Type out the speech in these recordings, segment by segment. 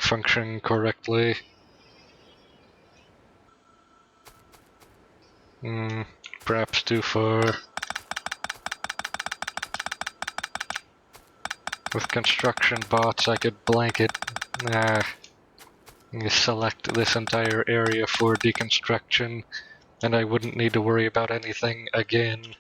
function correctly. Perhaps too far. With construction bots, I could blanket, select this entire area for deconstruction, and I wouldn't need to worry about anything again.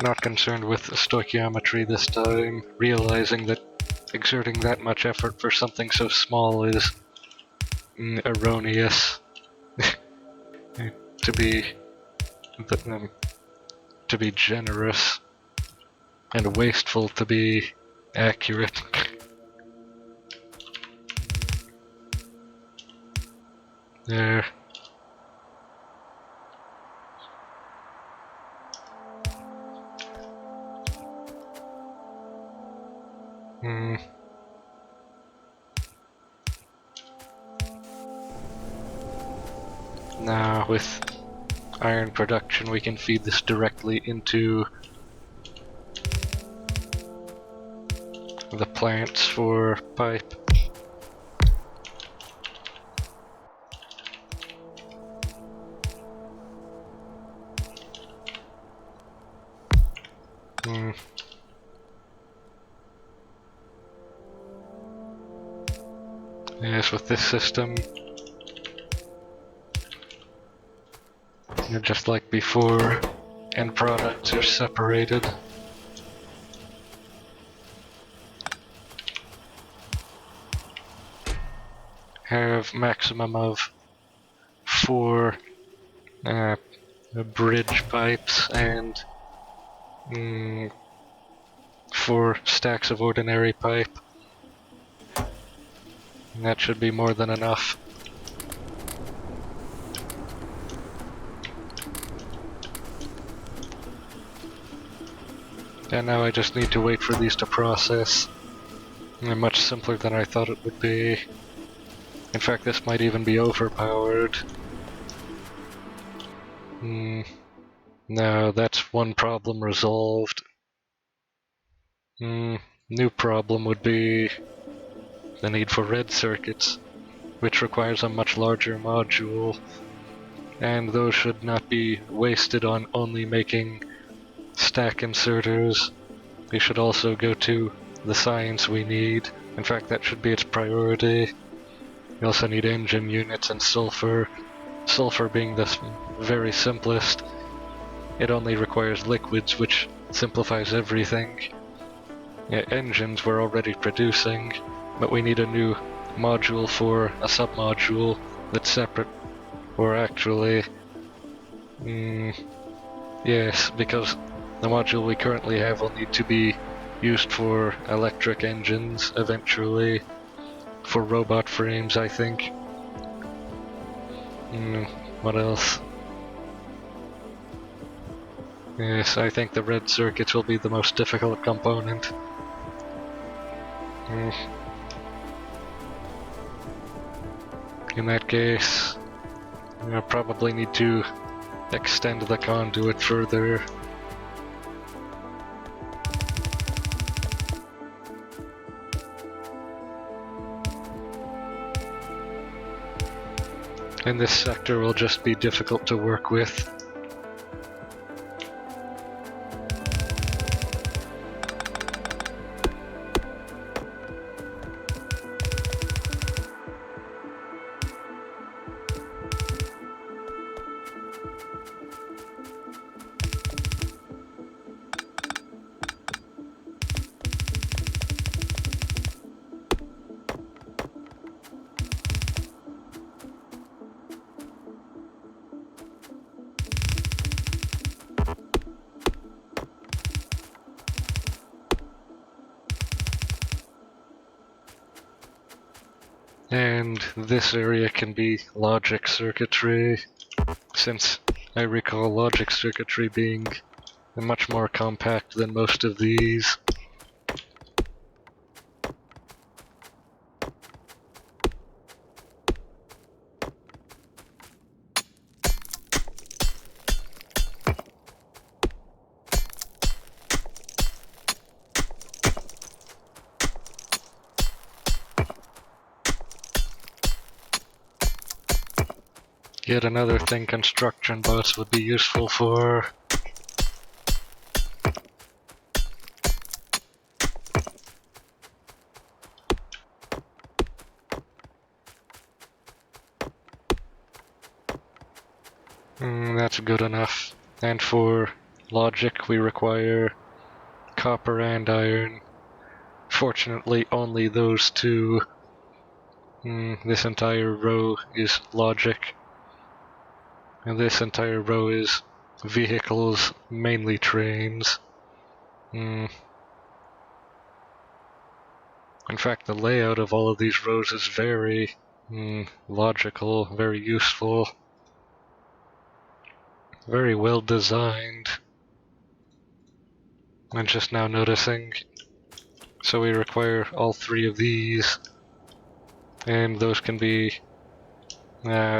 Not concerned with stoichiometry this time, realizing that exerting that much effort for something so small is erroneous. to be generous, and wasteful to be accurate. There. Now, with iron production, we can feed this directly into the plants for pipe. Yes, with this system, just like before, end products are separated. Have maximum of 4 bridge pipes and 4 stacks of ordinary pipe. And that should be more than enough. And now I just need to wait for these to process. They're much simpler than I thought it would be. In fact, this might even be overpowered. No, that's one problem resolved. New problem would be the need for red circuits, which requires a much larger module, and those should not be wasted on only making stack inserters. We should also go to the science we need. In fact, that should be its priority. We also need engine units and sulfur. Sulfur being the very simplest. It only requires liquids, which simplifies everything. Engines we're already producing, but we need a new module for a submodule that's separate. Or actually, yes, because the module we currently have will need to be used for electric engines eventually, for robot frames, I think. What else? Yes, I think the red circuits will be the most difficult component. In that case, I'll probably need to extend the conduit further. And this sector will just be difficult to work with. And this area can be logic circuitry, since I recall logic circuitry being much more compact than most of these. Yet another thing construction bots would be useful for. That's good enough. And for logic, we require copper and iron. Fortunately, only those two. This entire row is logic. And this entire row is vehicles, mainly trains. In fact, the layout of all of these rows is very logical, very useful, very well designed. I'm just now noticing. So we require all three of these, and those can be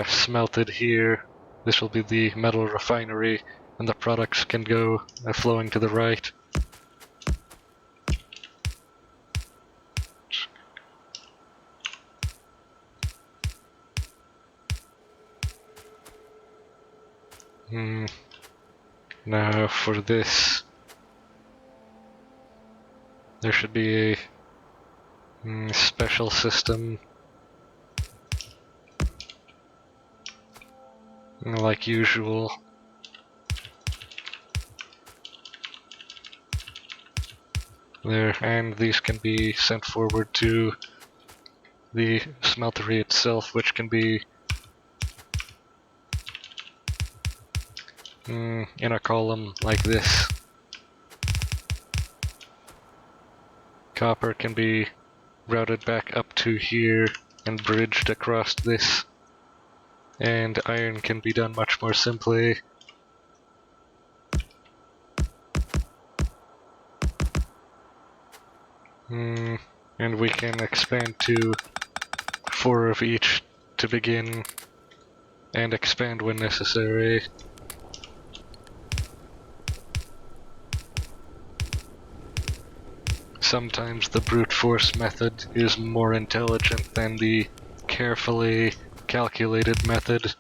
smelted here. This will be the metal refinery, and the products can go flowing to the right. Now for this, there should be a special system, like usual. There, and these can be sent forward to the smeltery itself, which can be in a column like this. Copper can be routed back up to here and bridged across this, and iron can be done much more simply. And we can expand to 4 of each to begin, and expand when necessary. Sometimes the brute force method is more intelligent than the carefully calculated method.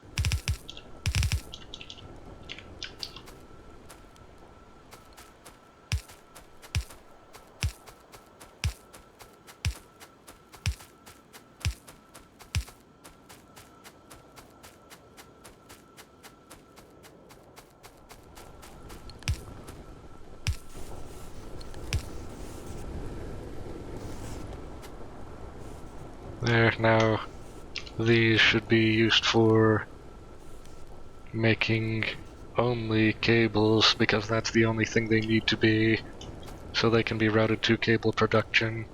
There, now these should be used for making only cables, because that's the only thing they need to be, so they can be routed to cable production,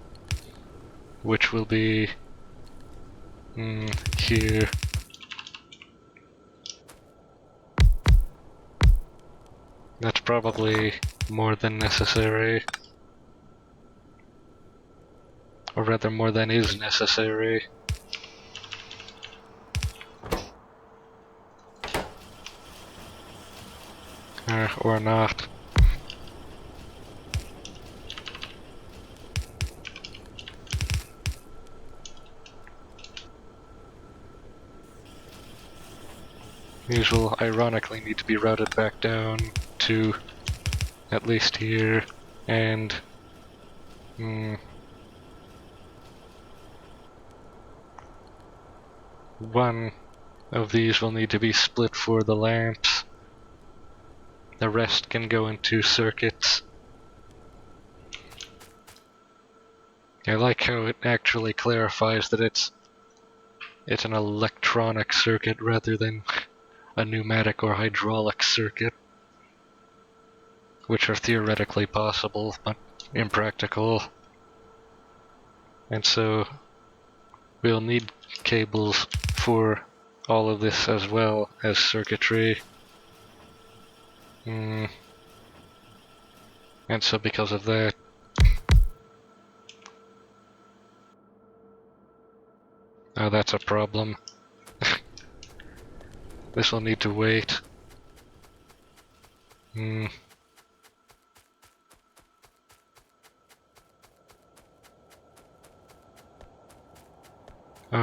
which will be here. That's probably more than necessary. Or rather, more than is necessary. Or not. These will ironically need to be routed back down to at least here, and one of these will need to be split for the lamps. The rest can go into circuits. I like how it actually clarifies that it's an electronic circuit rather than a pneumatic or hydraulic circuit, which are theoretically possible but impractical. And so we'll need cables for all of this as well as circuitry. And so because of that, oh, that's a problem. This will need to wait.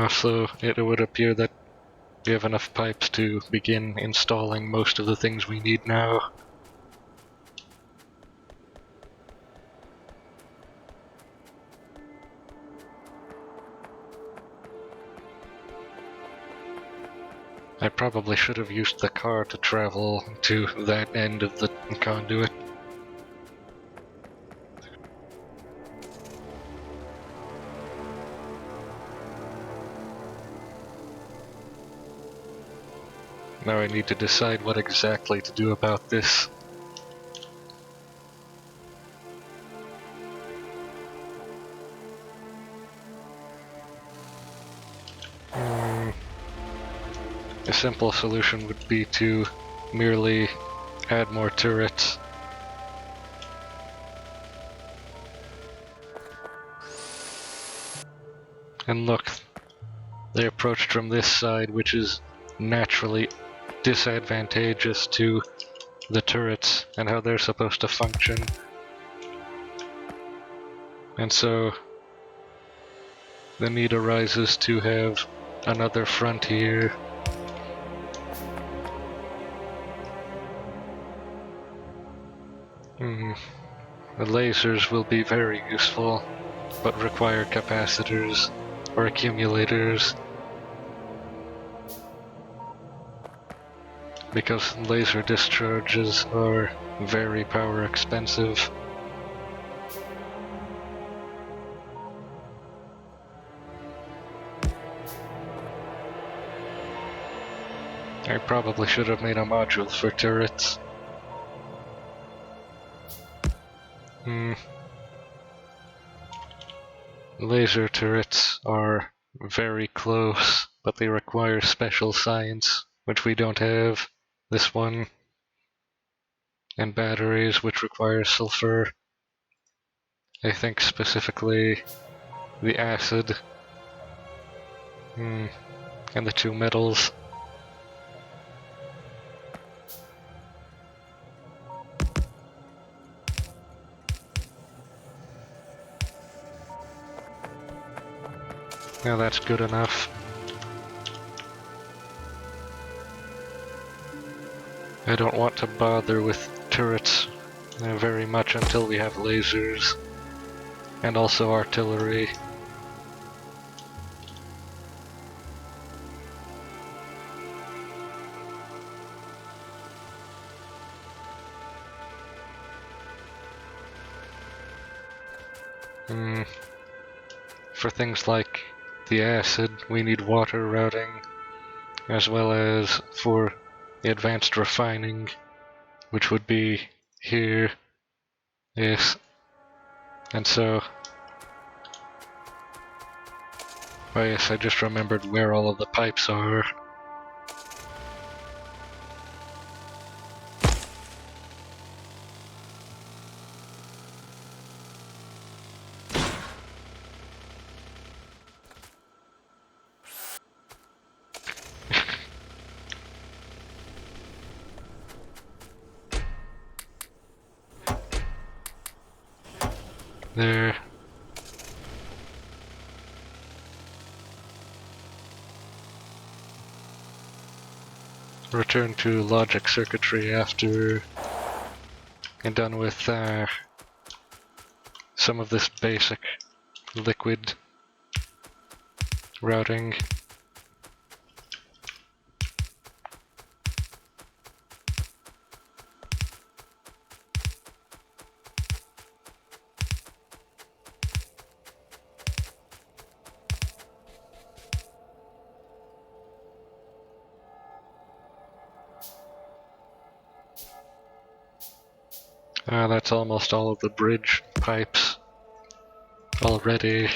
So it would appear that We have enough pipes to begin installing most of the things we need now. I probably should have used the car to travel to that end of the conduit. Now I need to decide what exactly to do about this. A simple solution would be to merely add more turrets. And look, they approached from this side, which is naturally disadvantageous to the turrets and how they're supposed to function. And so the need arises to have another front here. The lasers will be very useful, but require capacitors or accumulators, because laser discharges are very power expensive. I probably should have made a module for turrets. Laser turrets are very close, but they require special science, which we don't have. This one. And batteries, which require sulfur. I think specifically the acid. And the two metals. Now that's good enough. I don't want to bother with turrets very much until we have lasers. And also artillery. For things like the acid, we need water routing, as well as for the advanced refining, which would be here. Yes. And so... oh yes, I just remembered where all of the pipes are. There. Return to logic circuitry after and done with some of this basic liquid routing. That's almost all of the bridge pipes already.